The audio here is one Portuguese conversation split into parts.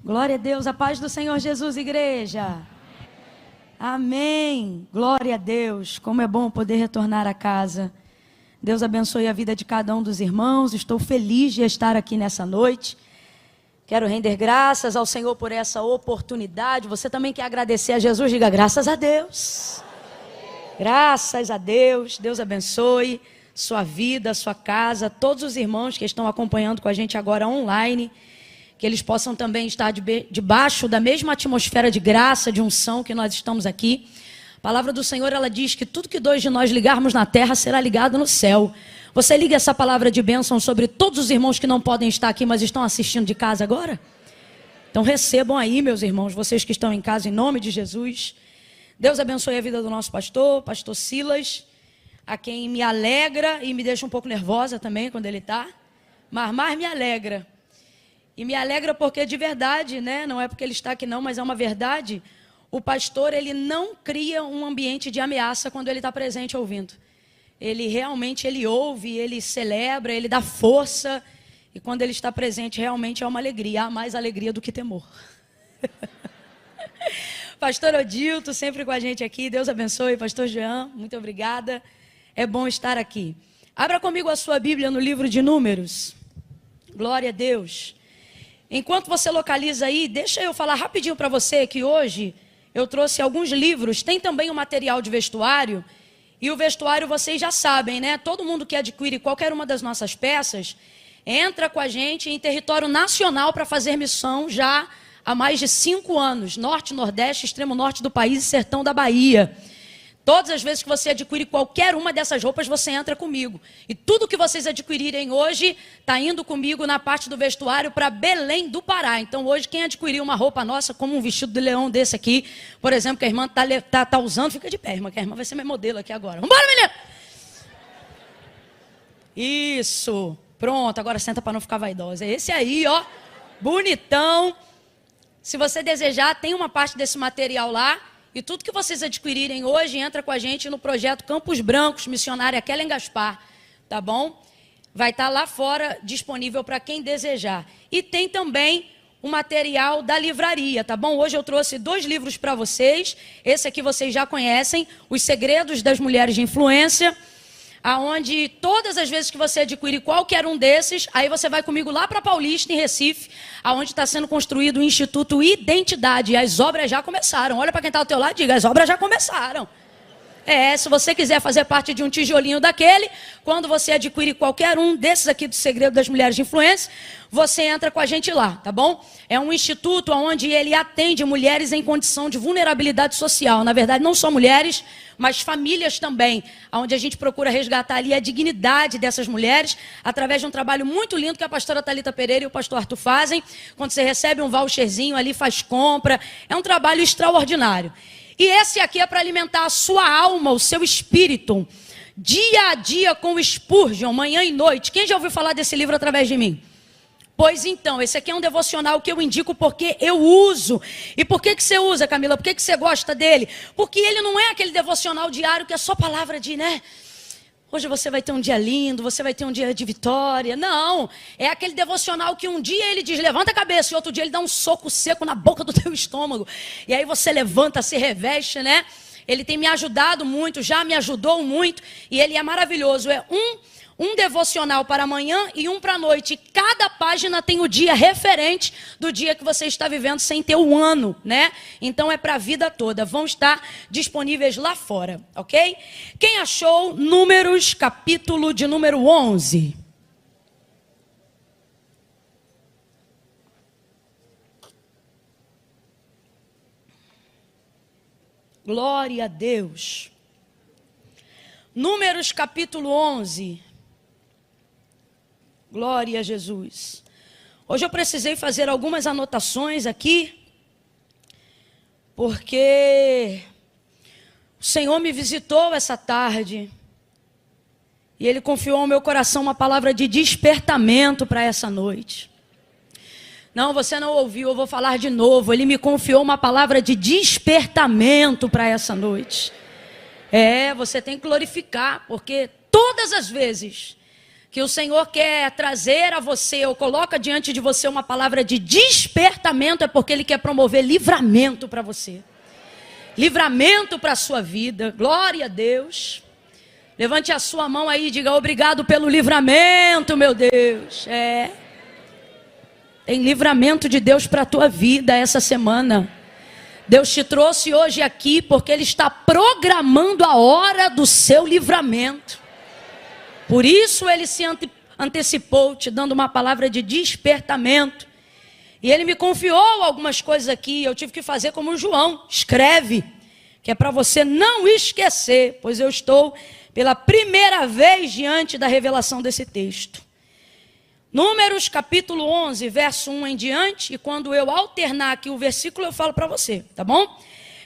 Glória a Deus, a paz do Senhor Jesus, igreja. Amém. Glória a Deus. Como é bom poder retornar a casa. Deus abençoe a vida de cada um dos irmãos. Estou feliz de estar aqui nessa noite. Quero render graças ao Senhor por essa oportunidade. Você também quer agradecer a Jesus? Diga graças a Deus. Graças a Deus. Deus abençoe sua vida, sua casa, todos os irmãos que estão acompanhando com a gente agora online. Que eles possam também estar debaixo da mesma atmosfera de graça, de unção que nós estamos aqui. A palavra do Senhor, ela diz que tudo que dois de nós ligarmos na terra será ligado no céu. Você liga essa palavra de bênção sobre todos os irmãos que não podem estar aqui, mas estão assistindo de casa agora? Então recebam aí, meus irmãos, vocês que estão em casa, em nome de Jesus. Deus abençoe a vida do nosso pastor Silas, a quem me alegra e me deixa um pouco nervosa também quando ele está, mas mais me alegra. E me alegra porque de verdade, né? Não é porque ele está aqui não, mas é uma verdade. O pastor, ele não cria um ambiente de ameaça quando ele está presente ouvindo. Ele realmente, ele ouve, ele celebra, ele dá força. E quando ele está presente, realmente é uma alegria. Há mais alegria do que temor. Pastor Odilto, sempre com a gente aqui. Deus abençoe. Pastor Jean, muito obrigada. É bom estar aqui. Abra comigo a sua Bíblia no livro de Números. Glória a Deus. Enquanto você localiza aí, deixa eu falar rapidinho para você que hoje eu trouxe alguns livros, tem também o material de vestuário, e o vestuário vocês já sabem, né? Todo mundo que adquire qualquer uma das nossas peças, entra com a gente em território nacional para fazer missão já há mais de 5 anos, norte, nordeste, extremo norte do país e sertão da Bahia. Todas as vezes que você adquire qualquer uma dessas roupas, você entra comigo. E tudo que vocês adquirirem hoje, está indo comigo na parte do vestuário para Belém do Pará. Então hoje quem adquirir uma roupa nossa, como um vestido de leão desse aqui, por exemplo, que a irmã tá usando, fica de pé, irmã, que a irmã vai ser minha modelo aqui agora. Vambora, menina! Isso, pronto, agora senta para não ficar vaidosa. É esse aí, ó, bonitão. Se você desejar, tem uma parte desse material lá. E tudo que vocês adquirirem hoje, entra com a gente no projeto Campos Brancos, missionária Kellen Gaspar, tá bom? Vai estar lá fora, disponível para quem desejar. E tem também o material da livraria, tá bom? Hoje eu trouxe 2 livros para vocês. Esse aqui vocês já conhecem, Os Segredos das Mulheres de Influência, aonde todas as vezes que você adquire qualquer um desses, aí você vai comigo lá para Paulista, em Recife, aonde está sendo construído o Instituto Identidade, e as obras já começaram. Olha para quem está ao teu lado e diga, as obras já começaram. Se você quiser fazer parte de um tijolinho daquele, quando você adquire qualquer um desses aqui do Segredo das Mulheres de Influência, você entra com a gente lá, tá bom? É um instituto onde ele atende mulheres em condição de vulnerabilidade social. Na verdade, não só mulheres, mas famílias também, onde a gente procura resgatar ali a dignidade dessas mulheres, através de um trabalho muito lindo que a pastora Thalita Pereira e o pastor Arthur fazem. Quando você recebe um voucherzinho ali, faz compra. É um trabalho extraordinário. E esse aqui é para alimentar a sua alma, o seu espírito, dia a dia com o Spurgeon, manhã e noite. Quem já ouviu falar desse livro através de mim? Pois então, esse aqui é um devocional que eu indico porque eu uso. E por que você usa, Camila? Por que você gosta dele? Porque ele não é aquele devocional diário que é só palavra de, né? Hoje você vai ter um dia lindo, você vai ter um dia de vitória. Não, é aquele devocional que um dia ele diz, levanta a cabeça, e outro dia ele dá um soco seco na boca do teu estômago. E aí você levanta, se reveste, né? Ele tem me ajudado muito, já me ajudou muito, e ele é maravilhoso. É um devocional para amanhã e um para a noite. Cada página tem o dia referente do dia que você está vivendo sem ter o ano, né? Então é para a vida toda. Vão estar disponíveis lá fora, ok? Quem achou Números, capítulo de número 11? Glória a Deus. Números, capítulo 11. Glória a Jesus. Hoje eu precisei fazer algumas anotações aqui, porque o Senhor me visitou essa tarde, e Ele confiou ao meu coração uma palavra de despertamento para essa noite. Não, você não ouviu, eu vou falar de novo. Ele me confiou uma palavra de despertamento para essa noite. Você tem que glorificar, porque todas as vezes que o Senhor quer trazer a você, ou coloca diante de você uma palavra de despertamento, é porque Ele quer promover livramento para você. Livramento para a sua vida. Glória a Deus. Levante a sua mão aí e diga: obrigado pelo livramento, meu Deus. Tem livramento de Deus para a tua vida essa semana. Deus te trouxe hoje aqui porque Ele está programando a hora do seu livramento. Por isso Ele se antecipou, te dando uma palavra de despertamento. E Ele me confiou algumas coisas aqui, eu tive que fazer como o João: escreve, que é para você não esquecer, pois eu estou pela primeira vez diante da revelação desse texto. Números capítulo 11, verso 1 em diante, e quando eu alternar aqui o versículo eu falo para você, tá bom?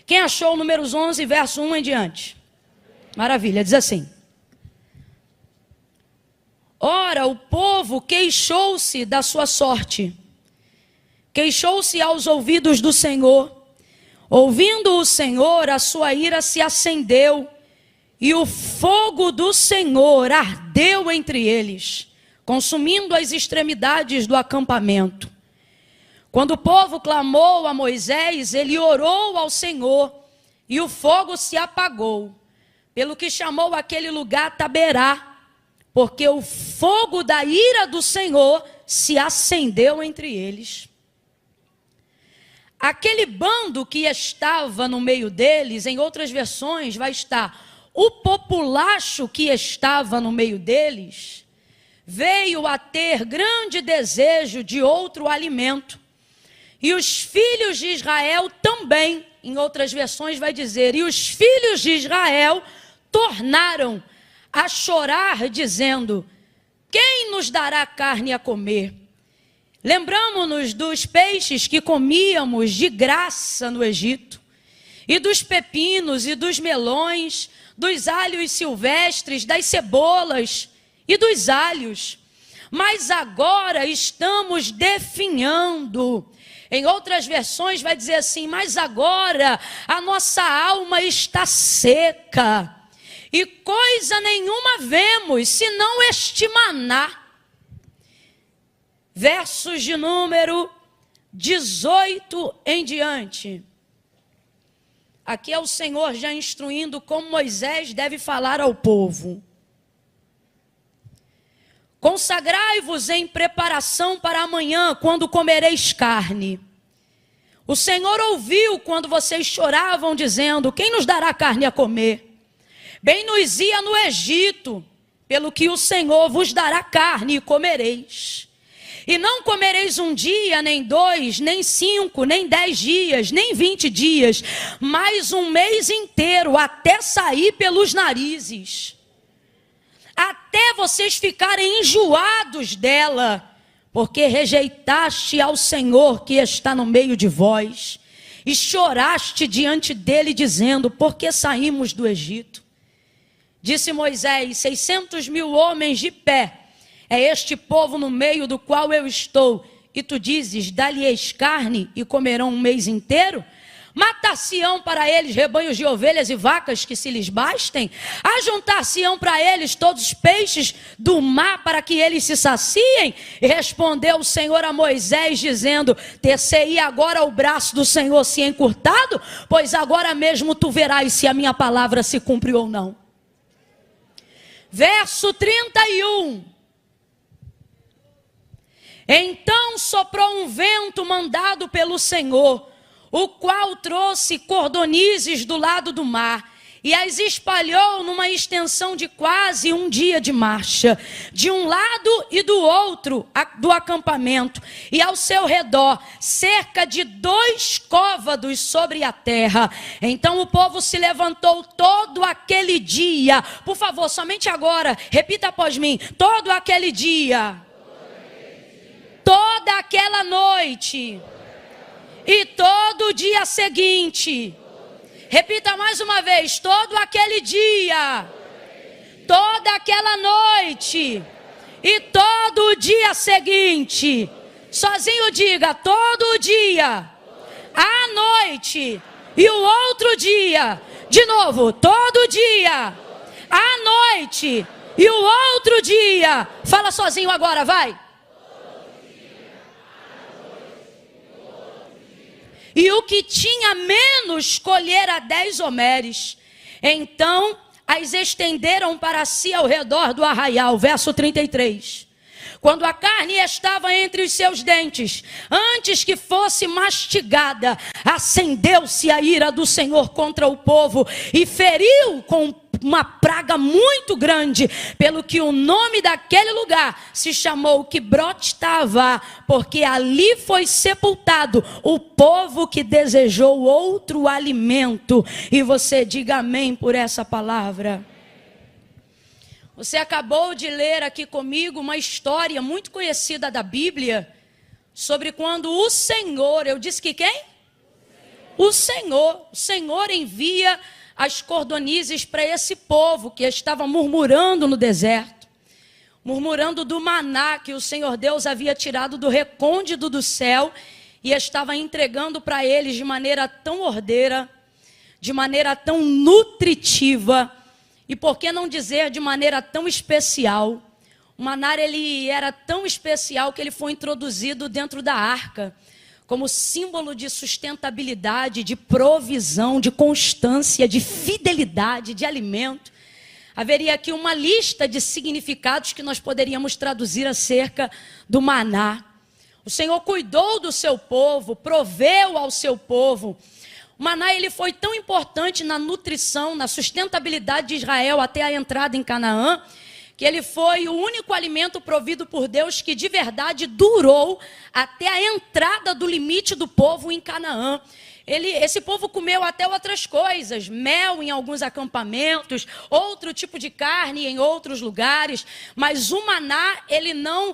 Quem achou Números 11, verso 1 em diante? Maravilha, diz assim: ora, o povo queixou-se da sua sorte, queixou-se aos ouvidos do Senhor. Ouvindo o Senhor, a sua ira se acendeu, e o fogo do Senhor ardeu entre eles, consumindo as extremidades do acampamento. Quando o povo clamou a Moisés, ele orou ao Senhor, e o fogo se apagou, pelo que chamou aquele lugar Taberá, porque o fogo da ira do Senhor se acendeu entre eles. Aquele bando que estava no meio deles, em outras versões vai estar: o populacho que estava no meio deles, veio a ter grande desejo de outro alimento. E os filhos de Israel também, em outras versões vai dizer, e os filhos de Israel tornaram a chorar, dizendo: quem nos dará carne a comer? Lembramos-nos dos peixes que comíamos de graça no Egito, e dos pepinos e dos melões, dos alhos silvestres, das cebolas e dos alhos. Mas agora estamos definhando. Em outras versões vai dizer assim: mas agora a nossa alma está seca, e coisa nenhuma vemos, senão este maná. Versos de número 18 em diante. Aqui é o Senhor já instruindo como Moisés deve falar ao povo. Consagrai-vos em preparação para amanhã, quando comereis carne. O Senhor ouviu quando vocês choravam, dizendo: quem nos dará carne a comer? Bem nos ia no Egito, pelo que o Senhor vos dará carne e comereis. E não comereis um dia, nem 2, nem 5, nem 10 dias, nem 20 dias, mas um mês inteiro, até sair pelos narizes. Até vocês ficarem enjoados dela, porque rejeitaste ao Senhor que está no meio de vós, e choraste diante dele, dizendo: por que saímos do Egito? Disse Moisés: 600.000 homens de pé, é este povo no meio do qual eu estou, e tu dizes: dá-lhes carne e comerão um mês inteiro? Matar-se-ão para eles rebanhos de ovelhas e vacas que se lhes bastem? Ajuntar-se-ão para eles todos os peixes do mar para que eles se saciem? E respondeu o Senhor a Moisés, dizendo: ter-se-ia agora o braço do Senhor se encurtado? Pois agora mesmo tu verás se a minha palavra se cumpre ou não. Verso 31. Então soprou um vento mandado pelo Senhor, o qual trouxe cordonizes do lado do mar, e as espalhou numa extensão de quase um dia de marcha, de um lado e do outro do acampamento, e ao seu redor, cerca de 2 côvados sobre a terra. Então o povo se levantou todo aquele dia. Por favor, somente agora, repita após mim: todo aquele dia, toda aquela noite e todo o dia seguinte. Repita mais uma vez: todo aquele dia, toda aquela noite e todo o dia seguinte. Sozinho diga: todo o dia, a noite e o outro dia. De novo: todo dia, a noite E o outro dia, fala sozinho agora, vai. E o que tinha menos colhera 10 homeres. Então as estenderam para si ao redor do arraial. Verso 33. Quando a carne estava entre os seus dentes, antes que fosse mastigada, acendeu-se a ira do Senhor contra o povo e feriu com uma praga muito grande, pelo que o nome daquele lugar se chamou Quibrote Taavá, porque ali foi sepultado o povo que desejou outro alimento. E você diga amém por essa palavra. Você acabou de ler aqui comigo uma história muito conhecida da Bíblia, sobre quando o Senhor, eu disse que quem? O Senhor envia as cordonizes para esse povo que estava murmurando no deserto, murmurando do maná que o Senhor Deus havia tirado do recôndito do céu e estava entregando para eles de maneira tão ordeira, de maneira tão nutritiva, e por que não dizer de maneira tão especial. O maná, ele era tão especial que ele foi introduzido dentro da arca, como símbolo de sustentabilidade, de provisão, de constância, de fidelidade, de alimento. Haveria aqui uma lista de significados que nós poderíamos traduzir acerca do maná. O Senhor cuidou do seu povo, proveu ao seu povo. O maná, ele foi tão importante na nutrição, na sustentabilidade de Israel até a entrada em Canaã, que ele foi o único alimento provido por Deus que de verdade durou até a entrada do limite do povo em Canaã. Esse povo comeu até outras coisas, mel em alguns acampamentos, outro tipo de carne em outros lugares, mas o maná, ele não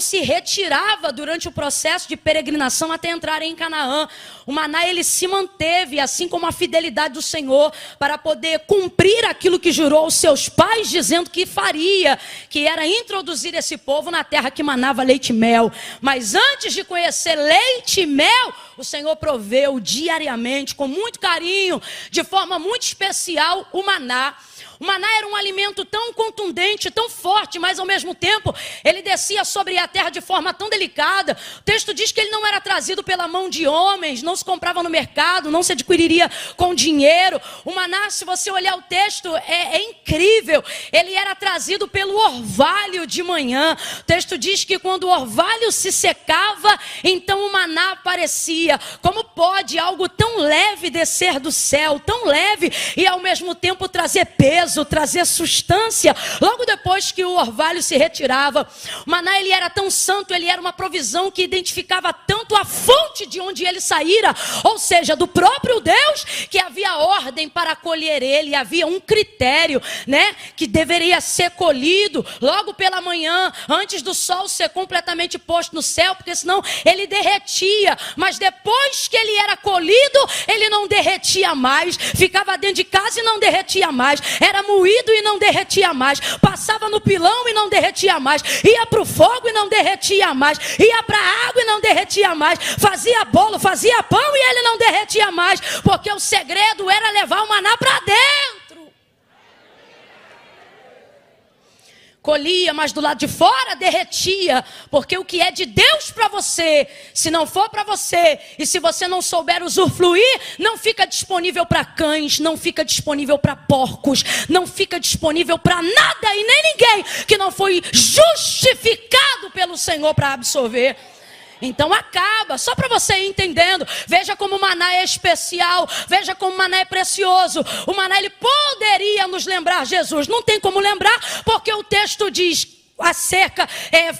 se retirava durante o processo de peregrinação até entrarem em Canaã. O maná, ele se manteve, assim como a fidelidade do Senhor, para poder cumprir aquilo que jurou aos seus pais, dizendo que faria, que era introduzir esse povo na terra que manava leite e mel. Mas antes de conhecer leite e mel, o Senhor proveu diariamente, com muito carinho, de forma muito especial, o maná. O maná era um alimento tão contundente, tão forte, mas ao mesmo tempo ele descia sobre a terra de forma tão delicada. O texto diz que ele não era trazido pela mão de homens, não se comprava no mercado, não se adquiriria com dinheiro. O maná, se você olhar o texto, é incrível. Ele era trazido pelo orvalho de manhã. O texto diz que quando o orvalho se secava, então o maná aparecia. Como pode algo tão leve descer do céu, tão leve, e ao mesmo tempo trazer peso, trazer substância, logo depois que o orvalho se retirava? O maná, ele era tão santo, ele era uma provisão que identificava tanto a fonte de onde ele saíra, ou seja, do próprio Deus, que havia ordem para colher ele, havia um critério, né, que deveria ser colhido logo pela manhã, antes do sol ser completamente posto no céu, porque senão ele derretia. Mas depois que ele era colhido, ele não derretia mais, ficava dentro de casa e não derretia mais, era moído e não derretia mais, passava no pilão e não derretia mais, ia para o fogo e não derretia mais, ia para a água e não derretia mais, fazia bolo, fazia pão e ele não derretia mais, porque o segredo era levar o maná para dentro. Colhia, mas do lado de fora derretia, porque o que é de Deus para você, se não for para você, e se você não souber usufruir, não fica disponível para cães, não fica disponível para porcos, não fica disponível para nada e nem ninguém que não foi justificado pelo Senhor para absorver. Então acaba, só para você ir entendendo. Veja como o maná é especial, veja como o maná é precioso. O maná, ele poderia nos lembrar Jesus, não tem como lembrar, porque o texto diz acerca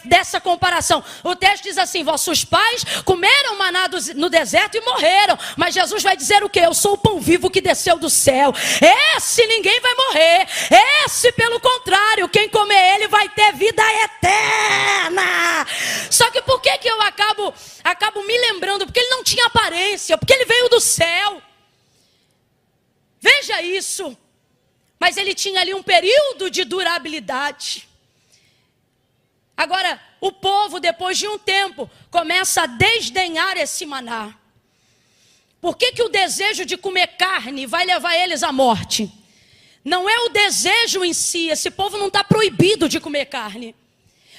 dessa comparação. O texto diz assim: vossos pais comeram maná no deserto e morreram, mas Jesus vai dizer o quê? Eu sou o pão vivo que desceu do céu. Esse ninguém vai morrer, esse pelo contrário, quem comer ele vai ter vida eterna. Só que por que eu acabo me lembrando? Porque ele não tinha aparência, porque ele veio do céu. Veja isso. Mas ele tinha ali um período de durabilidade. Agora, o povo, depois de um tempo, começa a desdenhar esse maná. Por que o desejo de comer carne vai levar eles à morte? Não é o desejo em si, esse povo não está proibido de comer carne.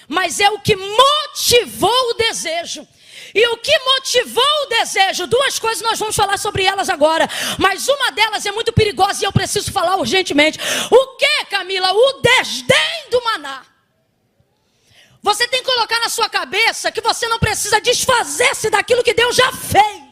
Mas é o que motivou o desejo. E o que motivou o desejo? Duas coisas nós vamos falar sobre elas agora. Mas uma delas é muito perigosa e eu preciso falar urgentemente. O que, Camila? O desdém do maná. Você tem que colocar na sua cabeça que você não precisa desfazer-se daquilo que Deus já fez.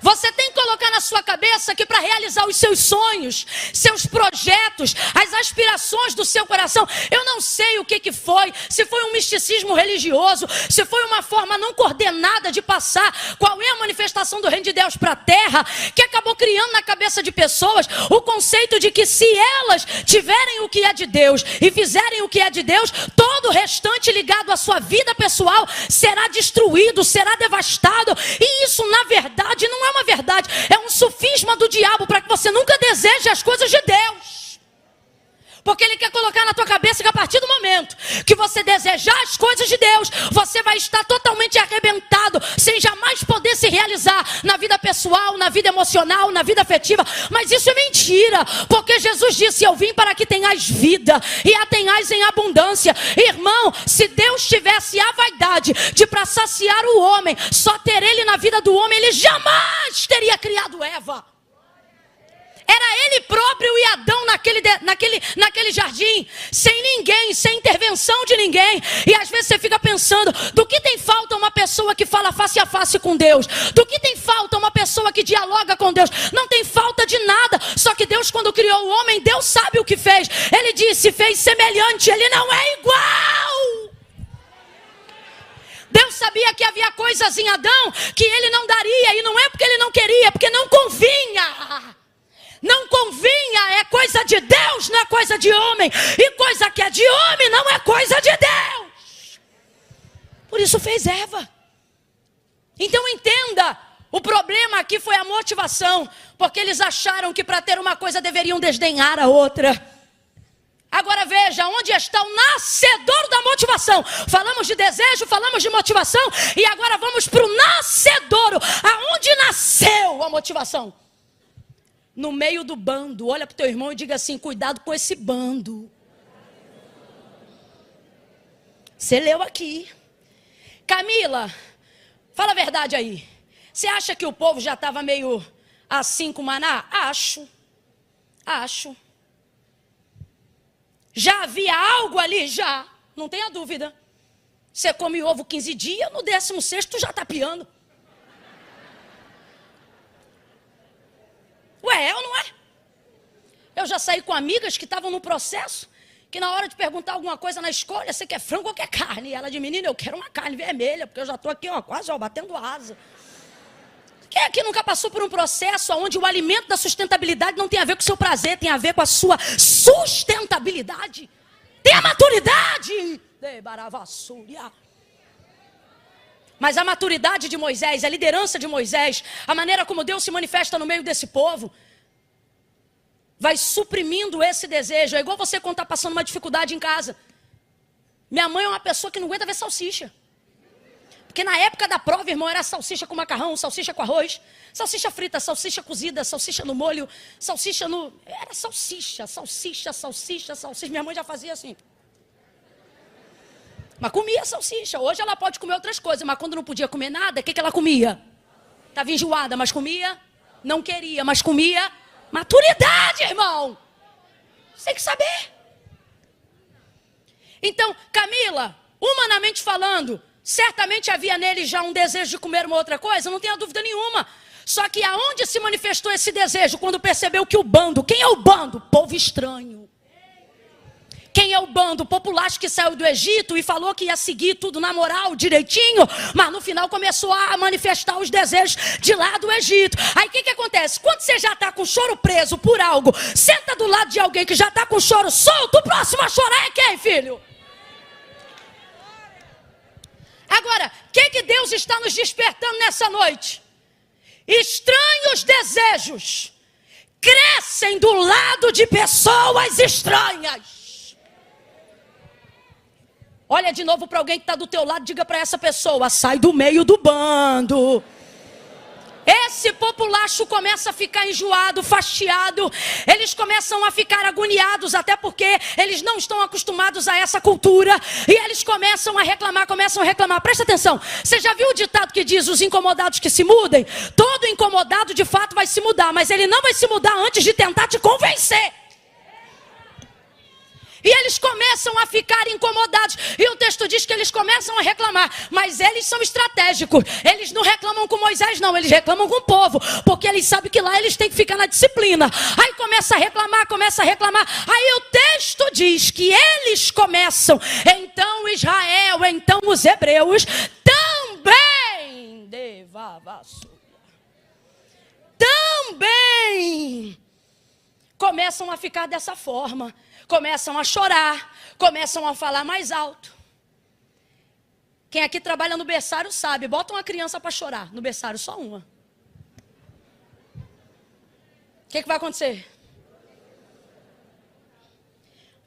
Você tem que colocar na sua cabeça que para realizar os seus sonhos, seus projetos, as aspirações do seu coração, eu não sei o que foi, se foi um misticismo religioso, se foi uma forma não coordenada de passar qual é a manifestação do reino de Deus para a terra, que acabou criando na cabeça de pessoas o conceito de que se elas tiverem o que é de Deus e fizerem o que é de Deus, todo o restante ligado à sua vida pessoal será destruído, será devastado. E isso na verdade não é uma verdade, é um sofisma do diabo para que você nunca deseje as coisas de Deus. Porque ele quer colocar na tua cabeça que a partir do momento que você desejar as coisas de Deus, você vai estar totalmente arrebentado, sem jamais poder se realizar na vida pessoal, na vida emocional, na vida afetiva. Mas isso é mentira, porque Jesus disse: eu vim para que tenhais vida e a tenhais em abundância. Irmão, se Deus tivesse a vaidade de para saciar o homem, só ter ele na vida do homem, ele jamais teria criado Eva. Era ele próprio e Adão naquele jardim, sem ninguém, sem intervenção de ninguém. E às vezes você fica pensando, do que tem falta uma pessoa que fala face a face com Deus? Do que tem falta uma pessoa que dialoga com Deus? Não tem falta de nada. Só que Deus, quando criou o homem, Deus sabe o que fez. Ele disse, fez semelhante, ele não é igual. Deus sabia que havia coisas em Adão que ele não daria. E não é porque ele não queria, é porque não convinha. Não convinha, é coisa de Deus, não é coisa de homem. E coisa que é de homem não é coisa de Deus. Por isso fez Eva. Então entenda, o problema aqui foi a motivação. Porque eles acharam que para ter uma coisa deveriam desdenhar a outra. Agora veja, onde está o nascedouro da motivação? Falamos de desejo, falamos de motivação. E agora vamos para o nascedouro. Aonde nasceu a motivação? No meio do bando. Olha para o teu irmão e diga assim, cuidado com esse bando. Você leu aqui. Camila, fala a verdade aí. Você acha que o povo já estava meio assim com maná? Acho. Já havia algo ali? Já. Não tenha dúvida. Você come ovo 15 dias, no 16º já está piando. Ué, é ou não é? Eu já saí com amigas que estavam no processo, que na hora de perguntar alguma coisa na escolha, você quer frango ou quer carne? E ela de menina, eu quero uma carne vermelha, porque eu já estou aqui, ó, quase, ó, batendo asa. Quem aqui nunca passou por um processo onde o alimento da sustentabilidade não tem a ver com o seu prazer, tem a ver com a sua sustentabilidade? Tem a maturidade. Mas a maturidade de Moisés, a liderança de Moisés, a maneira como Deus se manifesta no meio desse povo, vai suprimindo esse desejo. É igual você quando está passando uma dificuldade em casa. Minha mãe é uma pessoa que não aguenta ver salsicha. Porque na época da prova, irmão, era salsicha com macarrão, salsicha com arroz, salsicha frita, salsicha cozida, salsicha no molho, salsicha no... Era salsicha. Minha mãe já fazia assim. Mas comia salsicha. Hoje ela pode comer outras coisas, mas quando não podia comer nada, o que ela comia? Estava enjoada, mas comia. Não queria, mas comia. Maturidade, irmão. Você tem que saber. Então, Camila, humanamente falando, certamente havia nele já um desejo de comer uma outra coisa, não tenha dúvida nenhuma. Só que aonde se manifestou esse desejo? Quando percebeu que o bando, quem é o bando? Povo estranho. Quem é o bando? O populacho que saiu do Egito e falou que ia seguir tudo na moral, direitinho, mas no final começou a manifestar os desejos de lá do Egito. Aí o que acontece? Quando você já está com o choro preso por algo, senta do lado de alguém que já está com o choro solto, o próximo a chorar é quem, filho? Agora, o que Deus está nos despertando nessa noite? Estranhos desejos crescem do lado de pessoas estranhas. Olha de novo para alguém que está do teu lado, diga para essa pessoa, sai do meio do bando. Esse populacho começa a ficar enjoado, fastiado. Eles começam a ficar agoniados, até porque eles não estão acostumados a essa cultura. E eles começam a reclamar. Presta atenção. Você já viu o ditado que diz: os incomodados que se mudem? Todo incomodado de fato vai se mudar, mas ele não vai se mudar antes de tentar te convencer. E eles começam a ficar incomodados. E o texto diz que eles começam a reclamar. Mas eles são estratégicos. Eles não reclamam com Moisés, não. Eles reclamam com o povo. Porque eles sabem que lá eles têm que ficar na disciplina. Aí começa a reclamar. Aí o texto diz que eles começam. Então Israel, então os hebreus também começam a ficar dessa forma. Começam a chorar, começam a falar mais alto. Quem aqui trabalha no berçário sabe, bota uma criança para chorar no berçário, só uma. O que vai acontecer?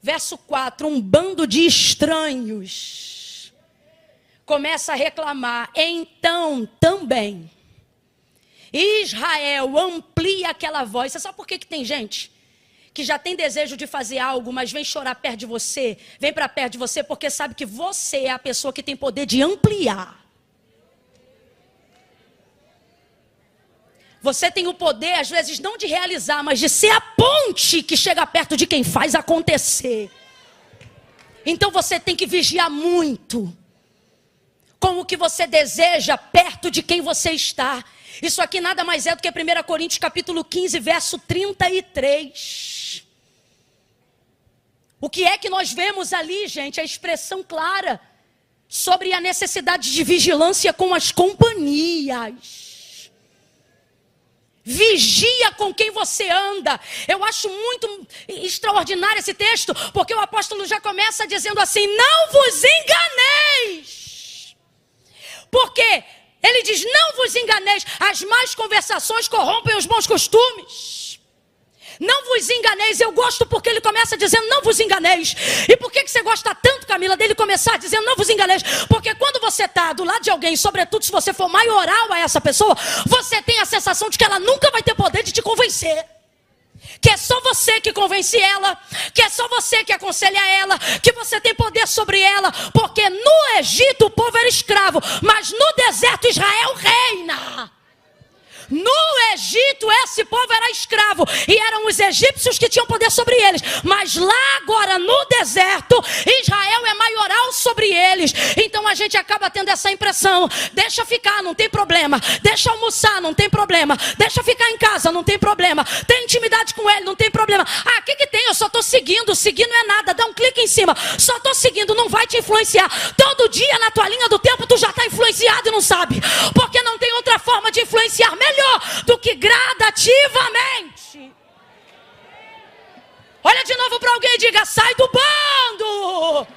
Verso 4, um bando de estranhos começa a reclamar. Então também Israel amplia aquela voz. Você sabe por que tem gente que já tem desejo de fazer algo, mas vem chorar perto de você, vem para perto de você, porque sabe que você é a pessoa que tem poder de ampliar. Você tem o poder, às vezes, não de realizar, mas de ser a ponte que chega perto de quem faz acontecer. Então você tem que vigiar muito com o que você deseja perto de quem você está. Isso aqui nada mais é do que 1 Coríntios capítulo 15, verso 33. O que é que nós vemos ali, gente? A expressão clara sobre a necessidade de vigilância com as companhias. Vigia com quem você anda. Eu acho muito extraordinário esse texto, porque o apóstolo já começa dizendo assim: não vos enganeis. Porque ele diz: não vos enganeis, as más conversações corrompem os bons costumes. Não vos enganeis. Eu gosto porque ele começa dizendo: não vos enganeis. E por que você gosta tanto, Camila, dele começar dizendo: não vos enganeis? Porque quando você está do lado de alguém, sobretudo se você for maioral a essa pessoa, você tem a sensação de que ela nunca vai ter poder de te convencer. Que é só você que convence ela, que é só você que aconselha ela, que você tem poder sobre ela. Porque no Egito o povo era escravo, mas no deserto Israel reina. No Egito esse povo era escravo e eram os egípcios que tinham poder sobre eles. Mas lá agora no deserto Israel é maioral sobre eles. Então a gente acaba tendo essa impressão: deixa ficar, não tem problema. Deixa almoçar, não tem problema. Deixa ficar em casa, não tem problema. Tem intimidade com ele, não tem problema. Ah, o que tem? Eu só estou seguindo. Seguir não é nada, dá um clique em cima. Só estou seguindo, não vai te influenciar. Todo dia na tua linha do tempo tu já está influenciado e não sabe. Porque não tem outra forma de influenciar melhor do que gradativamente. Olha de novo para alguém e diga: sai do bando.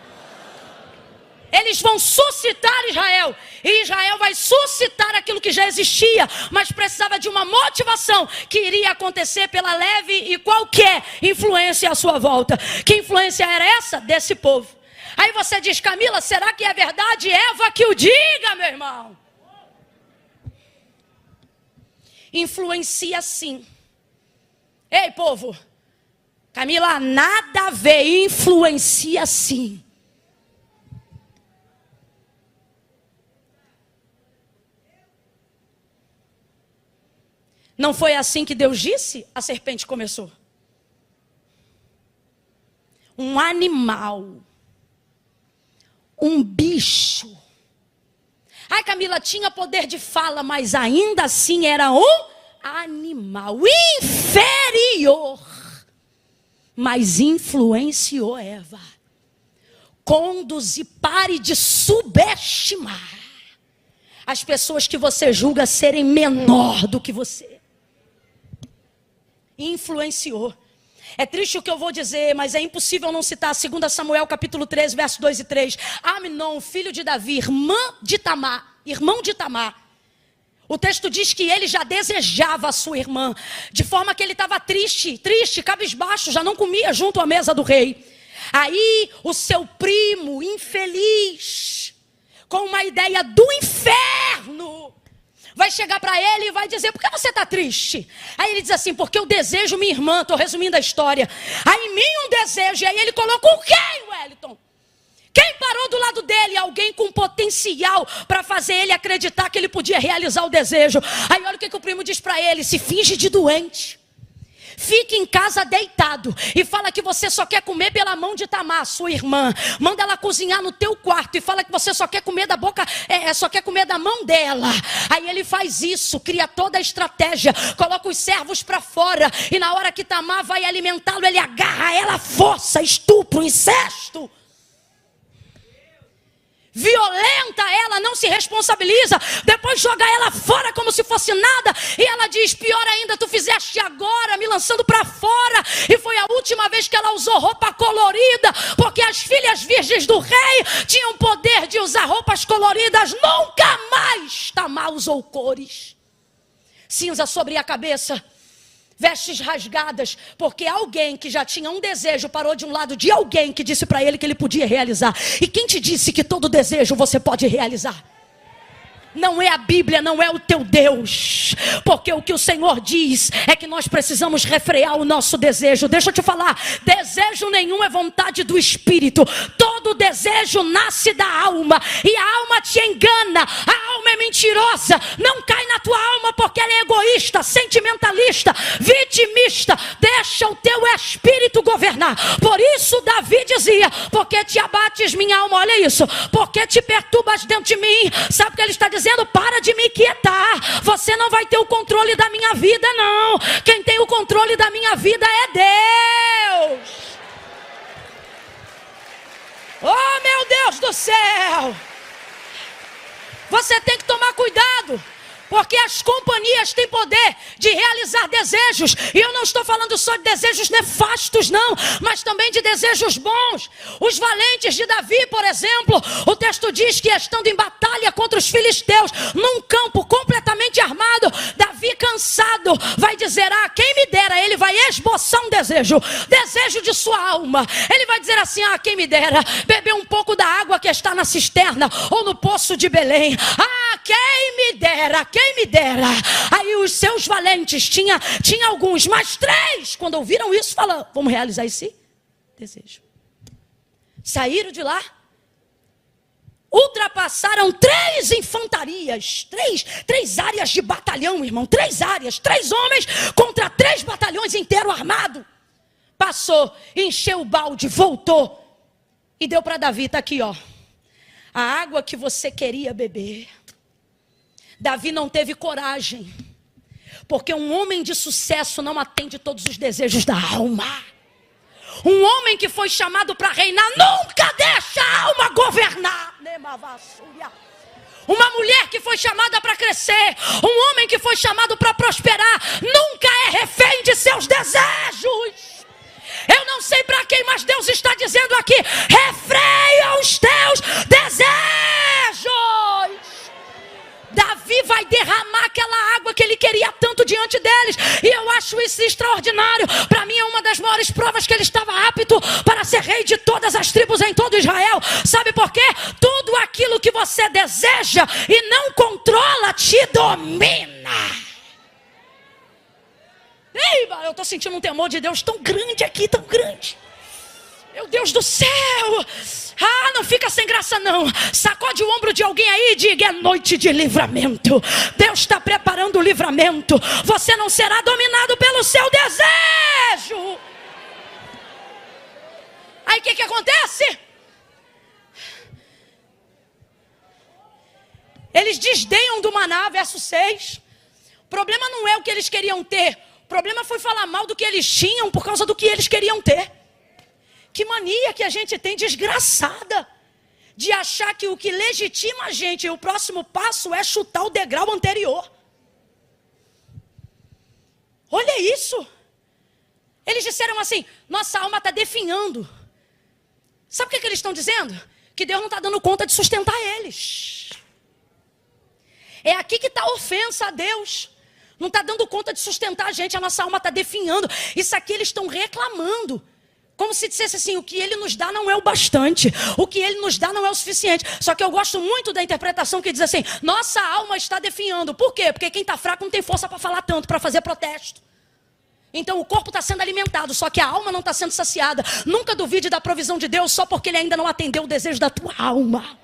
Eles vão suscitar Israel, e Israel vai suscitar aquilo que já existia, mas precisava de uma motivação que iria acontecer pela leve e qualquer influência à sua volta. Que influência era essa? Desse povo. Aí você diz: Camila, será que é verdade? Eva que o diga, meu irmão. Influencia sim. Ei, povo, Camila, nada a ver, influencia sim. Não foi assim que Deus disse? A serpente começou. Um animal, um bicho. Ai, Camila, tinha poder de fala, mas ainda assim era um animal inferior. Mas influenciou Eva. Conduze, pare de subestimar as pessoas que você julga serem menor do que você. Influenciou. É triste o que eu vou dizer, mas é impossível não citar 2 Samuel capítulo 13, versos 2 e 3. Amnon, filho de Davi, irmão de Tamar. O texto diz que ele já desejava a sua irmã, de forma que ele estava triste, cabisbaixo, já não comia junto à mesa do rei. Aí o seu primo, infeliz, com uma ideia do inferno, vai chegar para ele e vai dizer: por que você está triste? Aí ele diz assim: porque eu desejo minha irmã. Estou resumindo a história. Aí em mim um desejo. E aí ele colocou o quem, Wellington? Quem parou do lado dele? Alguém com potencial para fazer ele acreditar que ele podia realizar o desejo. Aí olha o que o primo diz para ele: se finge de doente. Fique em casa deitado e fala que você só quer comer pela mão de Tamar, sua irmã. Manda ela cozinhar no teu quarto e fala que você só quer comer da boca, só quer comer da mão dela. Aí ele faz isso, cria toda a estratégia, coloca os servos para fora e na hora que Tamar vai alimentá-lo, ele agarra ela, força, estupro, incesto. Violenta ela, não se responsabiliza, depois joga ela fora como se fosse nada, e ela diz: pior ainda, tu fizeste agora, me lançando para fora, e foi a última vez que ela usou roupa colorida, porque as filhas virgens do rei tinham poder de usar roupas coloridas, nunca mais Tamar usou cores, cinza sobre a cabeça, vestes rasgadas, porque alguém que já tinha um desejo parou de um lado de alguém que disse para ele que ele podia realizar. E quem te disse que todo desejo você pode realizar? Não é a Bíblia, não é o teu Deus, porque o que o Senhor diz é que nós precisamos refrear o nosso desejo. Deixa eu te falar, desejo nenhum é vontade do Espírito. Todo desejo nasce da alma, e a alma te engana, a alma é mentirosa, não cai na tua alma porque ela é egoísta, sentimentalista, vitimista. Deixa o teu espírito governar. Por isso Davi dizia: porque te abates minha alma, olha isso, porque te perturbas dentro de mim. Sabe o que ele está dizendo? Para de me quietar, você não vai ter o controle da minha vida não, quem tem o controle da minha vida é Deus. Oh meu Deus do céu, você tem que tomar cuidado, porque as companhias têm poder de realizar desejos. E eu não estou falando só de desejos nefastos não, mas também de desejos bons. Os valentes de Davi, por exemplo, o texto diz que estando em batalha contra os filisteus, num campo completamente armado, Davi cansado vai dizer: ah, quem me dera. Ele vai esboçar um desejo de sua alma. Ele vai dizer assim: ah, quem me dera beber um pouco da água que está na cisterna ou no poço de Belém. Ah, quem me dera, quem me dera. Aí os seus valentes, tinha alguns, mas 3, quando ouviram isso, falaram: vamos realizar esse desejo. Saíram de lá, ultrapassaram 3 infantarias, 3 áreas de batalhão, irmão, 3 áreas, 3 homens contra 3 batalhões inteiros armados. Passou, encheu o balde, voltou e deu para Davi: está aqui, ó, a água que você queria beber. Davi não teve coragem, porque um homem de sucesso não atende todos os desejos da alma. Um homem que foi chamado para reinar nunca deixa a alma governar. Uma mulher que foi chamada para crescer, um homem que foi chamado para prosperar, nunca é refém de seus desejos. Eu não sei para quem, mas Deus está dizendo aqui: refreia os teus desejos. Davi vai derramar aquela água que ele queria tanto diante deles, e eu acho isso extraordinário. Para mim é uma das maiores provas que ele estava apto para ser rei de todas as tribos em todo Israel. Sabe por quê? Tudo aquilo que você deseja e não controla te domina. Ei, eu estou sentindo um temor de Deus tão grande aqui, tão grande. Meu Deus do céu. Ah, não fica sem graça não. Sacode o ombro de alguém aí e diga: é noite de livramento. Deus está preparando o livramento. Você não será dominado pelo seu desejo. Aí o que acontece? Eles desdenham do maná, verso 6. O problema não é o que eles queriam ter. O problema foi falar mal do que eles tinham por causa do que eles queriam ter. Que mania que a gente tem desgraçada de achar que o que legitima a gente, o próximo passo é chutar o degrau anterior. Olha isso. Eles disseram assim: nossa alma está definhando. Sabe o que eles estão dizendo? Que Deus não está dando conta de sustentar eles. É aqui que está a ofensa a Deus. Não está dando conta de sustentar a gente, a nossa alma está definhando. Isso aqui eles estão reclamando. Como se dissesse assim, o que ele nos dá não é o bastante. O que ele nos dá não é o suficiente. Só que eu gosto muito da interpretação que diz assim, nossa alma está definhando. Por quê? Porque quem está fraco não tem força para falar tanto, para fazer protesto. Então o corpo está sendo alimentado, só que a alma não está sendo saciada. Nunca duvide da provisão de Deus só porque ele ainda não atendeu o desejo da tua alma.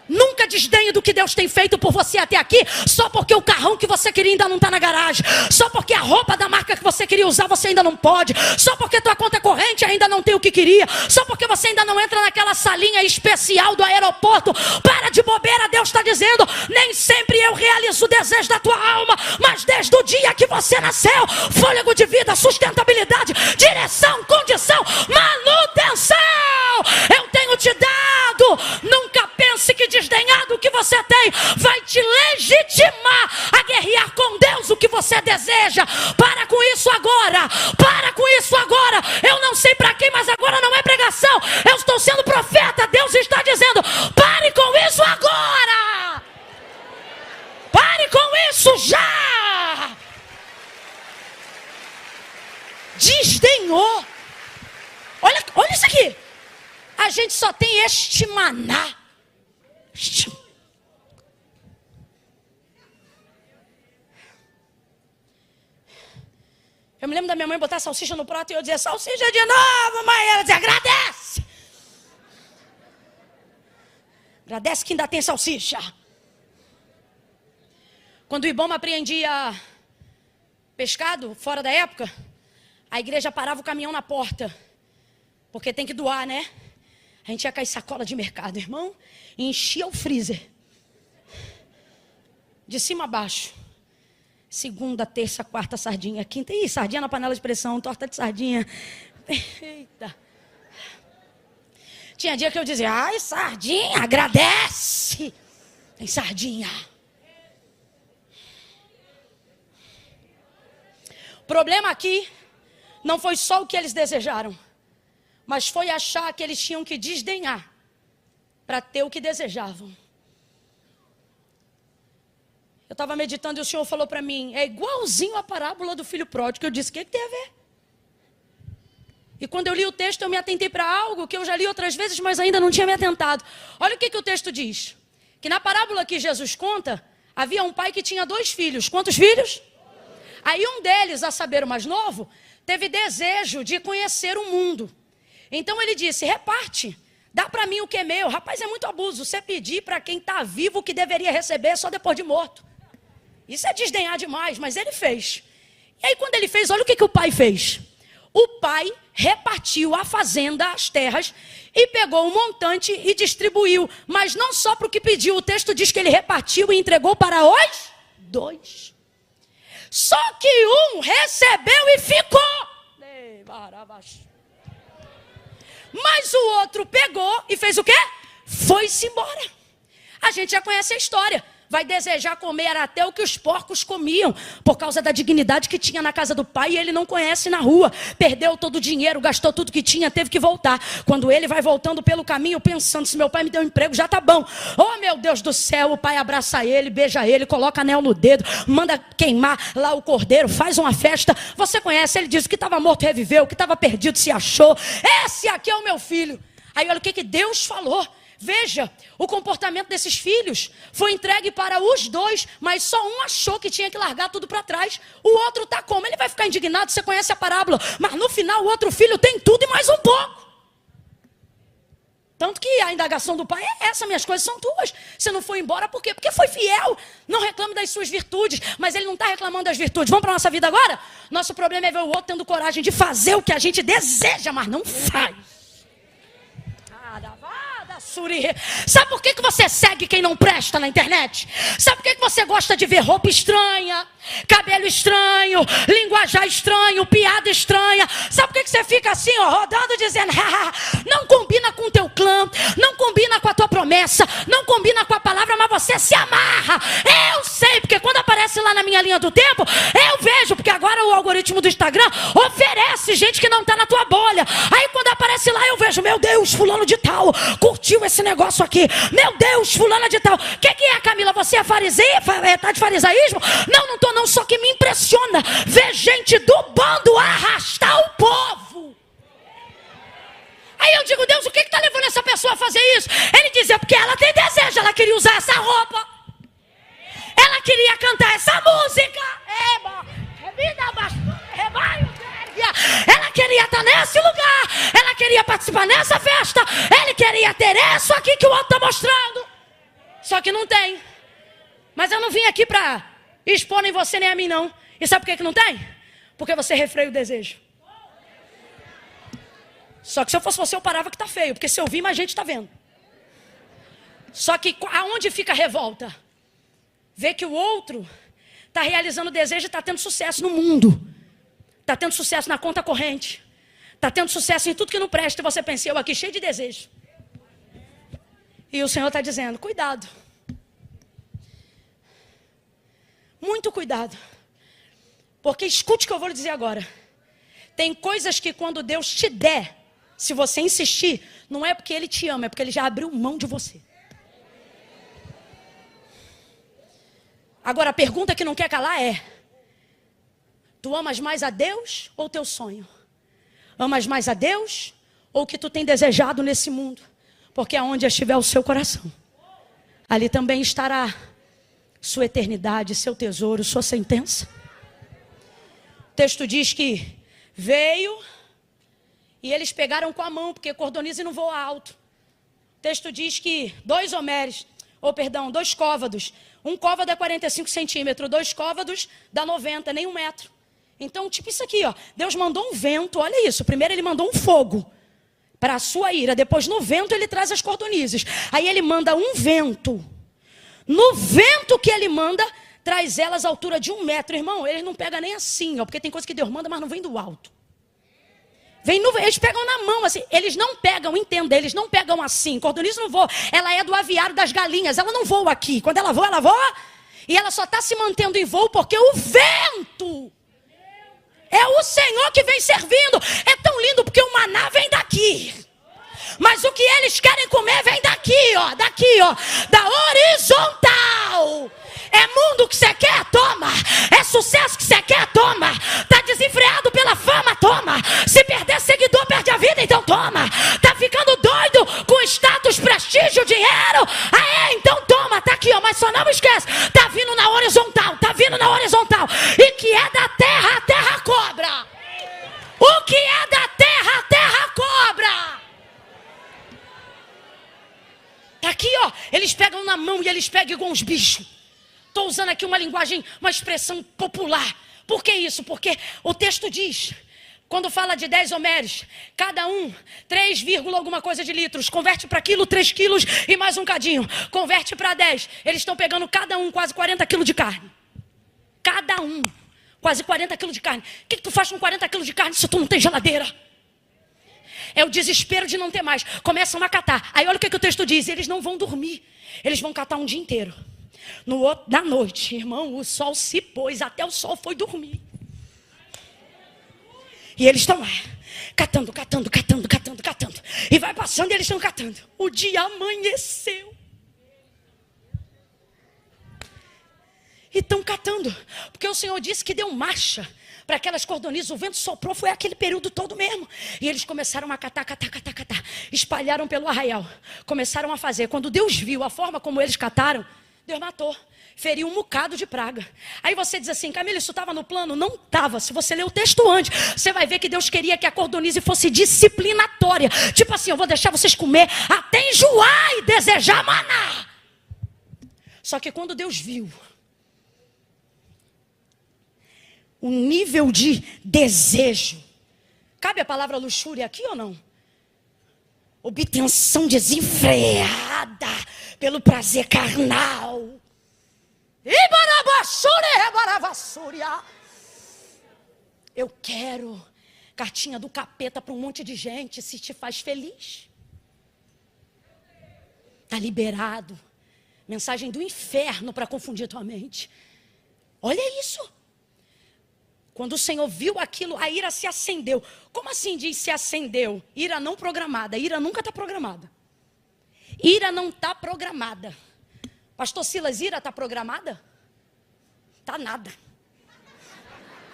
Nunca desdenhe do que Deus tem feito por você até aqui, só porque o carrão que você queria ainda não está na garagem, só porque a roupa da marca que você queria usar você ainda não pode, só porque tua conta corrente ainda não tem o que queria, só porque você ainda não entra naquela salinha especial do aeroporto. Para de bobeira, Deus está dizendo, nem sempre eu realizo o desejo da tua alma, mas desde o dia que você nasceu, fôlego de vida, sustentabilidade, direção, condição, manutenção, eu tenho te dado. Nunca pense que desdenhar do que você tem vai te legitimar a guerrear com Deus o que você deseja. Para com isso agora. Para com isso agora. Eu não sei para quem, mas agora não é pregação. Eu estou sendo profeta. Deus está dizendo, pare com isso agora. Pare com isso já. Desdenhou. Olha isso aqui. A gente só tem este maná. Eu me lembro da minha mãe botar salsicha no prato e eu dizia, salsicha de novo, mãe. Ela dizia, agradece. Agradece que ainda tem salsicha. Quando o Ibama apreendia pescado, fora da época, a igreja parava o caminhão na porta. Porque tem que doar, né? A gente ia cair sacola de mercado, irmão, e enchia o freezer. De cima a baixo. Segunda, terça, quarta, sardinha. Quinta, sardinha na panela de pressão, torta de sardinha. Eita. Tinha dia que eu dizia, ai, sardinha, agradece. Tem sardinha. O problema aqui não foi só o que eles desejaram, mas foi achar que eles tinham que desdenhar para ter o que desejavam. Eu estava meditando e o Senhor falou para mim, é igualzinho a parábola do filho pródigo. Eu disse, o que tem a ver? E quando eu li o texto, eu me atentei para algo que eu já li outras vezes, mas ainda não tinha me atentado. Olha o que o texto diz. Que na parábola que Jesus conta, havia um pai que tinha 2 filhos. Quantos filhos? Aí um deles, a saber o mais novo, teve desejo de conhecer o mundo. Então ele disse, reparte, dá para mim o que é meu. Rapaz, é muito abuso você pedir para quem está vivo o que deveria receber só depois de morto. Isso é desdenhar demais, mas ele fez. E aí quando ele fez, olha o que o pai fez. O pai repartiu a fazenda, as terras, e pegou um montante e distribuiu. Mas não só para o que pediu, o texto diz que ele repartiu e entregou para os 2. Só que um recebeu e ficou. Mas o outro pegou e fez o quê? Foi-se embora. A gente já conhece a história. Vai desejar comer até o que os porcos comiam, por causa da dignidade que tinha na casa do pai, e ele não conhece na rua. Perdeu todo o dinheiro, gastou tudo que tinha, teve que voltar. Quando ele vai voltando pelo caminho, pensando, se meu pai me deu um emprego, já tá bom. Oh, meu Deus do céu, o pai abraça ele, beija ele, coloca anel no dedo, manda queimar lá o cordeiro, faz uma festa. Você conhece, ele diz que estava morto, reviveu, que estava perdido, se achou. Esse aqui é o meu filho. Aí olha o que Deus falou. Veja, o comportamento desses filhos foi entregue para os 2, mas só um achou que tinha que largar tudo para trás. O outro está como? Ele vai ficar indignado, você conhece a parábola. Mas no final o outro filho tem tudo e mais um pouco. Tanto que a indagação do pai é essa, minhas coisas são tuas. Você não foi embora por quê? Porque foi fiel. Não reclame das suas virtudes, mas ele não está reclamando das virtudes. Vamos para a nossa vida agora? Nosso problema é ver o outro tendo coragem de fazer o que a gente deseja, mas não faz. Sabe por que você segue quem não presta na internet? Sabe por que você gosta de ver roupa estranha, cabelo estranho, linguajar estranho, piada estranha? Sabe por que você fica assim, ó, rodando, dizendo, não combina com o teu clã, não combina com a tua promessa, não combina com a palavra, mas você se amarra. Eu sei, porque quando aparece lá na minha linha do tempo, eu vejo, porque agora o algoritmo do Instagram oferece gente que não está na tua bolha. Aí quando aparece lá, eu vejo, meu Deus, fulano de tal curtiu esse negócio aqui. Meu Deus, fulana de tal. O que é, Camila? Você é fariseia? Tá de farisaísmo? Não tô não, só que me impressiona ver gente do bando arrastar o povo. Aí eu digo, Deus, o que está levando essa pessoa a fazer isso? Ele dizia, porque ela tem desejo, ela queria usar essa roupa. Ela queria cantar essa música. Ela queria estar nesse lugar. Ela queria participar nessa festa. Ele queria ter isso aqui que o outro está mostrando. Só que não tem. Mas eu não vim aqui para expor nem você nem a mim, não. E sabe por que não tem? Porque você refreia o desejo. Só que se eu fosse você, eu parava que tá feio. Porque se eu vir, mais gente está vendo. Só que aonde fica a revolta? Ver que o outro está realizando o desejo e está tendo sucesso no mundo. Está tendo sucesso na conta corrente. Está tendo sucesso em tudo que não presta. E você pensa, eu aqui cheio de desejo. E o Senhor está dizendo, cuidado. Muito cuidado. Porque escute o que eu vou lhe dizer agora. Tem coisas que quando Deus te der, se você insistir, não é porque Ele te ama, é porque Ele já abriu mão de você. Agora a pergunta que não quer calar é: tu amas mais a Deus ou teu sonho? Amas mais a Deus ou o que tu tem desejado nesse mundo? Porque aonde estiver o seu coração, ali também estará sua eternidade, seu tesouro, sua sentença. O texto diz que veio e eles pegaram com a mão, porque cordonize não voa alto. O texto diz que 2 côvados. Um côvado é 45 centímetros, 2 côvados dá 90, nem 1 metro. Então, tipo isso aqui, ó. Deus mandou um vento, olha isso. Primeiro ele mandou um fogo para a sua ira. Depois no vento ele traz as cordonizes. Aí ele manda um vento. No vento que ele manda, traz elas à altura de 1 metro. Irmão, eles não pegam nem assim, ó. Porque tem coisa que Deus manda, mas não vem do alto. Eles pegam na mão, assim. Eles não pegam, entenda, eles não pegam assim. Cordonize não voa. Ela é do aviário das galinhas. Ela não voa aqui. Quando ela voa. E ela só está se mantendo em voo porque o vento é o Senhor que vem servindo. É tão lindo porque o maná vem daqui. Mas o que eles querem comer vem daqui, ó. Daqui, ó. Da horizontal. É mundo que você quer? Toma. É sucesso que você quer? Toma. Tá desenfreado pela fama? Toma. Se perder seguidor, perde a vida? Então toma. Tá ficando doido com status, prestígio, dinheiro? Então toma. Tá aqui, ó. Mas só não esquece. Tá vindo na horizontal. Tá vindo na horizontal. E que é da terra, a terra cobra. O que é da terra, a terra cobra. Tá aqui, ó. Eles pegam na mão e eles pegam igual uns bichos. Estou usando aqui uma linguagem, uma expressão popular. Por que isso? Porque o texto diz, quando fala de 10 homeres, cada um 3, alguma coisa de litros, converte para quilo, 3 quilos e mais um cadinho. Converte para 10. Eles estão pegando cada um quase 40 quilos de carne. Cada um quase 40 quilos de carne. O que tu faz com 40 quilos de carne se tu não tem geladeira? É o desespero de não ter mais. Começam a catar. Aí olha o que o texto diz. Eles não vão dormir. Eles vão catar um dia inteiro. Na noite, irmão, o sol se pôs. Até o sol foi dormir. E eles estão lá. Catando. E vai passando e eles estão catando. O dia amanheceu. E estão catando. Porque o Senhor disse que deu marcha para aquelas cordonizes. O vento soprou, foi aquele período todo mesmo. E eles começaram a catar. Espalharam pelo arraial. Começaram a fazer. Quando Deus viu a forma como eles cataram, Deus matou. Feriu um bocado de praga. Aí você diz assim, Camila, isso estava no plano? Não estava. Se você ler o texto antes, você vai ver que Deus queria que a cordonize fosse disciplinatória. Tipo assim, eu vou deixar vocês comer até enjoar e desejar maná. Só que quando Deus viu o nível de desejo, cabe a palavra luxúria aqui ou não? Obtenção desenfreada pelo prazer carnal. Eu quero cartinha do capeta para um monte de gente. Se te faz feliz, está liberado. Mensagem do inferno para confundir tua mente. Olha isso. Quando o Senhor viu aquilo, a ira se acendeu. Como assim diz se acendeu? Ira não programada. Ira nunca está programada. Ira não está programada. Pastor Silas, ira está programada? Está nada.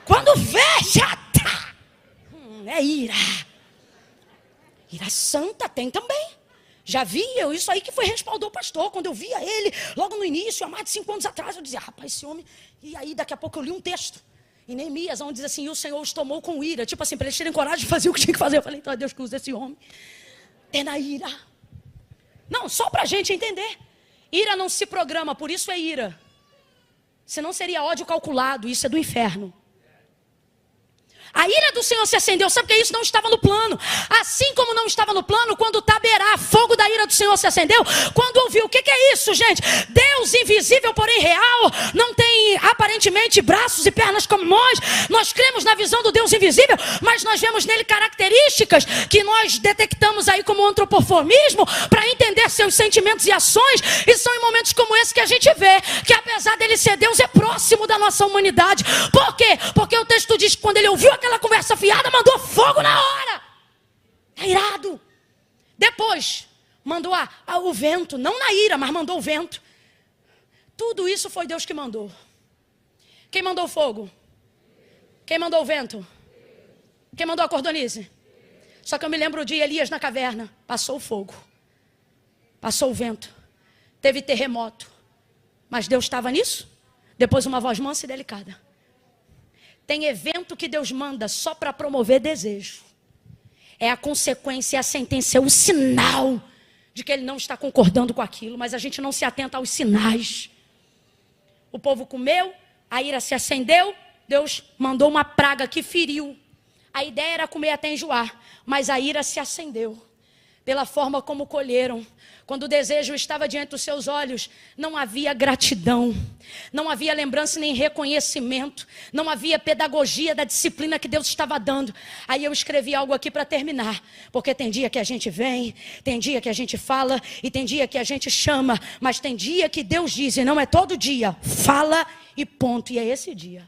Quando vê, já está. É ira. Ira santa tem também. Já vi eu, isso aí que foi respaldou o pastor. Quando eu via ele, logo no início, há mais de 5 anos atrás, eu dizia, rapaz, esse homem... E aí, daqui a pouco, eu li um texto. Em Neemias, onde diz assim, e o Senhor os tomou com ira. Tipo assim, para eles terem coragem de fazer o que tinha que fazer. Eu falei, então é Deus que usa esse homem. Tem na ira. Não, só para a gente entender. Ira não se programa, por isso é ira. Senão seria ódio calculado, isso é do inferno. A ira do Senhor se acendeu, sabe que isso não estava no plano. Assim como não estava no plano, quando Taberá, fogo da ira do Senhor se acendeu, quando ouviu, o que é isso, gente? Deus invisível, porém real, não tem aparentemente braços e pernas como nós cremos na visão do Deus invisível, mas nós vemos nele características que nós detectamos aí como antropoformismo, para entender seus sentimentos e ações, e são em momentos como esse que a gente vê, que apesar dele ser Deus, é próximo da nossa humanidade. Por quê? Porque o texto diz que quando ele ouviu aquela conversa fiada, mandou fogo na hora. Tá irado. Depois, mandou o vento. Não na ira, mas mandou o vento. Tudo isso foi Deus que mandou. Quem mandou o fogo? Quem mandou o vento? Quem mandou a cordonize? Só que eu me lembro de Elias na caverna. Passou o fogo. Passou o vento. Teve terremoto. Mas Deus estava nisso? Depois uma voz mansa e delicada. Tem evento que Deus manda só para promover desejo. É a consequência, é a sentença, é o sinal de que ele não está concordando com aquilo. Mas a gente não se atenta aos sinais. O povo comeu, a ira se acendeu, Deus mandou uma praga que feriu. A ideia era comer até enjoar, mas a ira se acendeu. Pela forma como colheram. Quando o desejo estava diante dos seus olhos, não havia gratidão, não havia lembrança nem reconhecimento, não havia pedagogia da disciplina que Deus estava dando. Aí eu escrevi algo aqui para terminar, porque tem dia que a gente vem, tem dia que a gente fala e tem dia que a gente chama, mas tem dia que Deus diz, e não é todo dia, fala e ponto, e é esse dia.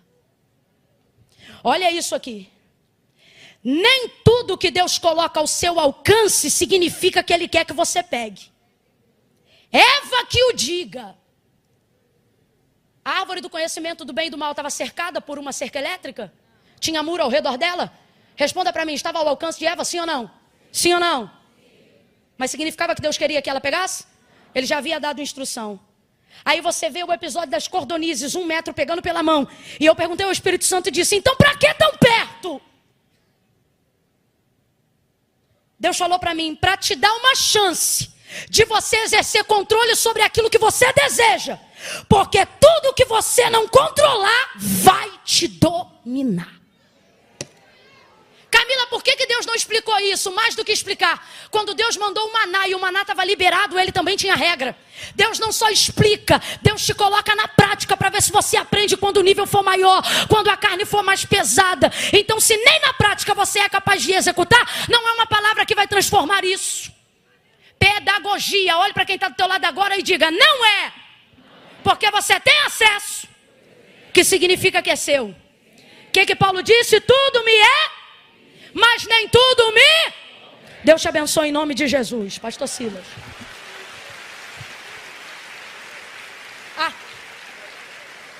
Olha isso aqui. Nem tudo que Deus coloca ao seu alcance significa que Ele quer que você pegue. Eva que o diga. A árvore do conhecimento do bem e do mal estava cercada por uma cerca elétrica? Tinha muro ao redor dela? Responda para mim, estava ao alcance de Eva, sim ou não? Sim ou não? Mas significava que Deus queria que ela pegasse? Ele já havia dado instrução. Aí você vê o episódio das cordonizes, 1 metro pegando pela mão. E eu perguntei ao Espírito Santo e disse, então para que tão perto? Deus falou para mim, para te dar uma chance de você exercer controle sobre aquilo que você deseja. Porque tudo que você não controlar, vai te dominar. Camila, por que Deus não explicou isso? Mais do que explicar. Quando Deus mandou o maná e o maná estava liberado, ele também tinha regra. Deus não só explica, Deus te coloca na prática para ver se você aprende quando o nível for maior, quando a carne for mais pesada. Então, se nem na prática você é capaz de executar, não é uma palavra que vai transformar isso. Pedagogia, olhe para quem está do teu lado agora e diga, não é. Porque você tem acesso, que significa que é seu. O que Paulo disse? Tudo me é, mas nem tudo me... Deus te abençoe em nome de Jesus. Pastor Silas.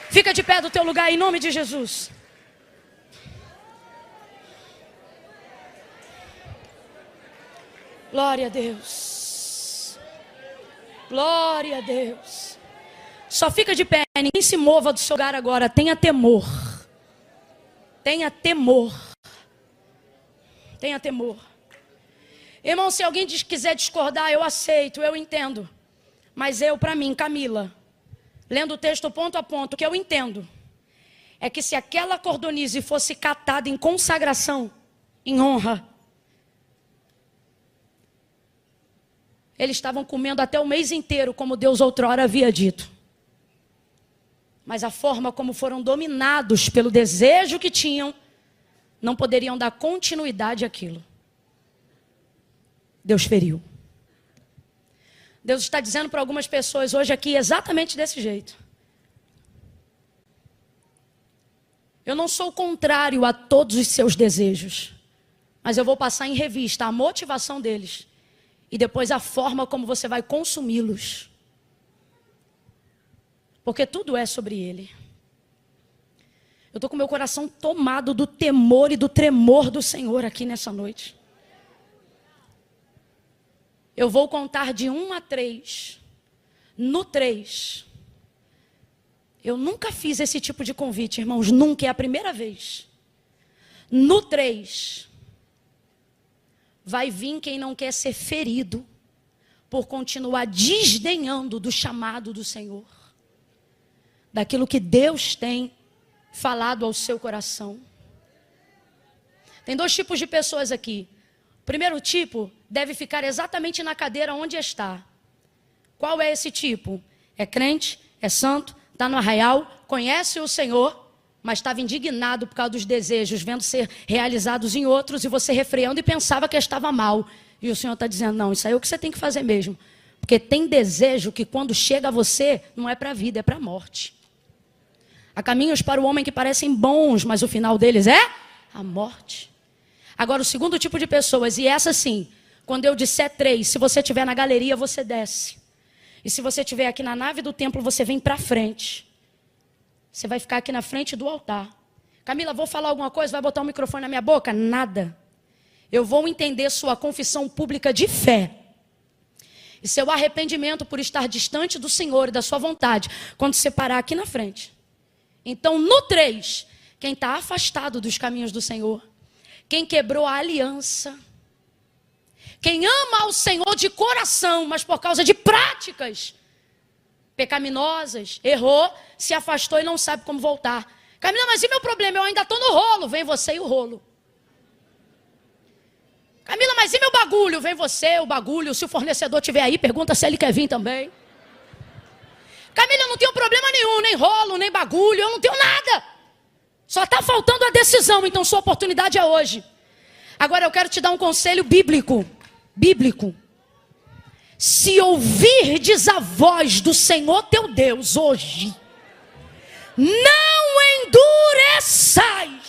Fica de pé do teu lugar em nome de Jesus. Glória a Deus. Glória a Deus. Só fica de pé, ninguém se mova do seu lugar agora. Tenha temor. Tenha temor. Tenha temor. Irmão, se alguém quiser discordar, eu aceito, eu entendo. Mas para mim, Camila, lendo o texto ponto a ponto, o que eu entendo é que se aquela cordonize fosse catada em consagração, em honra, eles estavam comendo até o mês inteiro, como Deus outrora havia dito. Mas a forma como foram dominados pelo desejo que tinham, não poderiam dar continuidade àquilo. Deus feriu. Deus está dizendo para algumas pessoas hoje aqui exatamente desse jeito. Eu não sou contrário a todos os seus desejos, mas eu vou passar em revista a motivação deles e depois a forma como você vai consumi-los. Porque tudo é sobre Ele. Eu estou com meu coração tomado do temor e do tremor do Senhor aqui nessa noite. Eu vou contar de 1 a 3. No 3, eu nunca fiz esse tipo de convite, irmãos, nunca, é a primeira vez. No 3, vai vir quem não quer ser ferido por continuar desdenhando do chamado do Senhor, daquilo que Deus tem falado ao seu coração. Tem 2 tipos de pessoas aqui. O primeiro tipo deve ficar exatamente na cadeira onde está. Qual é esse tipo? É crente, é santo, está no arraial, conhece o Senhor, mas estava indignado por causa dos desejos, vendo ser realizados em outros, e você refreando e pensava que estava mal. E o Senhor está dizendo, não, isso aí é o que você tem que fazer mesmo. Porque tem desejo que quando chega a você, não é para a vida, é para a morte. Há caminhos para o homem que parecem bons, mas o final deles é a morte. Agora, o segundo tipo de pessoas, e essa sim, quando eu disser 3, se você estiver na galeria, você desce. E se você estiver aqui na nave do templo, você vem para frente. Você vai ficar aqui na frente do altar. Camila, vou falar alguma coisa? Vai botar o microfone na minha boca? Nada. Eu vou entender sua confissão pública de fé. E seu arrependimento por estar distante do Senhor e da sua vontade, quando você parar aqui na frente. Então, no 3, quem está afastado dos caminhos do Senhor, quem quebrou a aliança, quem ama ao Senhor de coração, mas por causa de práticas pecaminosas, errou, se afastou e não sabe como voltar. Camila, mas e meu problema? Eu ainda estou no rolo. Vem você e o rolo. Camila, mas e meu bagulho? Vem você, o bagulho. Se o fornecedor estiver aí, pergunta se ele quer vir também. Camila, eu não tenho problema nenhum, nem rolo, nem bagulho, eu não tenho nada. Só está faltando a decisão, então sua oportunidade é hoje. Agora eu quero te dar um conselho bíblico. Se ouvirdes a voz do Senhor teu Deus hoje, não endureçais.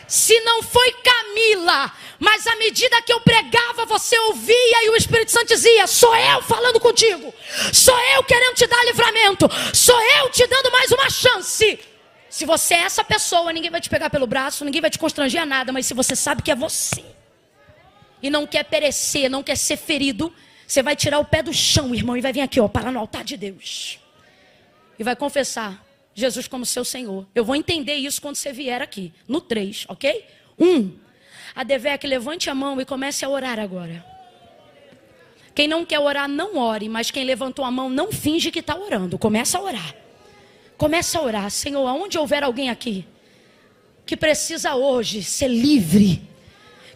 Se não foi Camila, mas à medida que eu pregava, você ouvia e o Espírito Santo dizia, sou eu falando contigo, sou eu querendo te dar livramento, sou eu te dando mais uma chance. Se você é essa pessoa, ninguém vai te pegar pelo braço, ninguém vai te constranger a nada, mas se você sabe que é você, e não quer perecer, não quer ser ferido, você vai tirar o pé do chão, irmão, e vai vir aqui, ó, parar no altar de Deus. E vai confessar Jesus como seu Senhor. Eu vou entender isso quando você vier aqui, no 3, ok? 1, a Devec, levante a mão e comece a orar agora. Quem não quer orar, não ore, mas quem levantou a mão, não finge que está orando. Começa a orar. Começa a orar. Senhor, aonde houver alguém aqui que precisa hoje ser livre,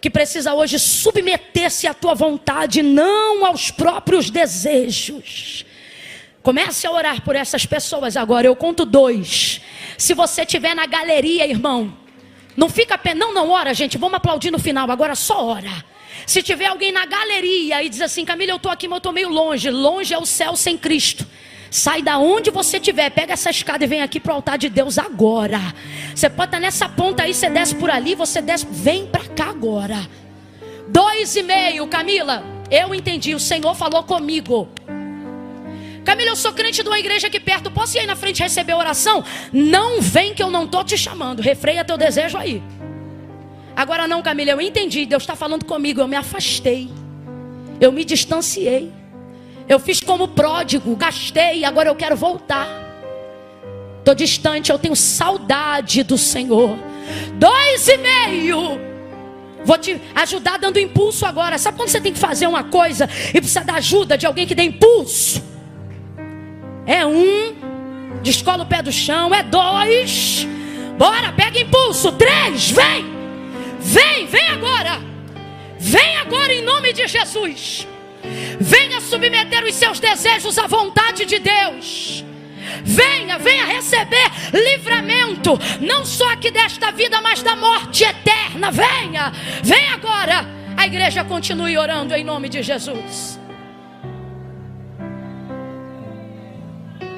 que precisa hoje submeter-se à tua vontade, não aos próprios desejos. Comece a orar por essas pessoas agora. Eu conto 2. Se você estiver na galeria, irmão, não fica não ora, gente. Vamos aplaudir no final. Agora só ora. Se tiver alguém na galeria e diz assim, Camila, eu estou aqui, mas eu estou meio longe. Longe é o céu sem Cristo. Sai da onde você estiver, pega essa escada e vem aqui para o altar de Deus agora. Você pode estar nessa ponta aí, você desce por ali, você desce, vem para cá agora. 2,5, Camila, eu entendi, o Senhor falou comigo. Camila, eu sou crente de uma igreja aqui perto, posso ir aí na frente receber oração? Não vem que eu não estou te chamando, refreia teu desejo aí. Agora não, Camila, eu entendi, Deus está falando comigo, eu me afastei, eu me distanciei. Eu fiz como pródigo, gastei, agora eu quero voltar. Estou distante, eu tenho saudade do Senhor. 2,5. Vou te ajudar dando impulso agora. Sabe quando você tem que fazer uma coisa e precisa da ajuda de alguém que dê impulso? É 1, descola o pé do chão. É 2, bora, pega impulso. 3, vem. Vem agora. Vem agora em nome de Jesus. Venha submeter os seus desejos à vontade de Deus. Venha receber livramento, não só aqui desta vida, mas da morte eterna. Venha agora. A igreja continue orando em nome de Jesus.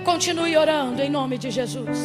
Continue orando em nome de Jesus.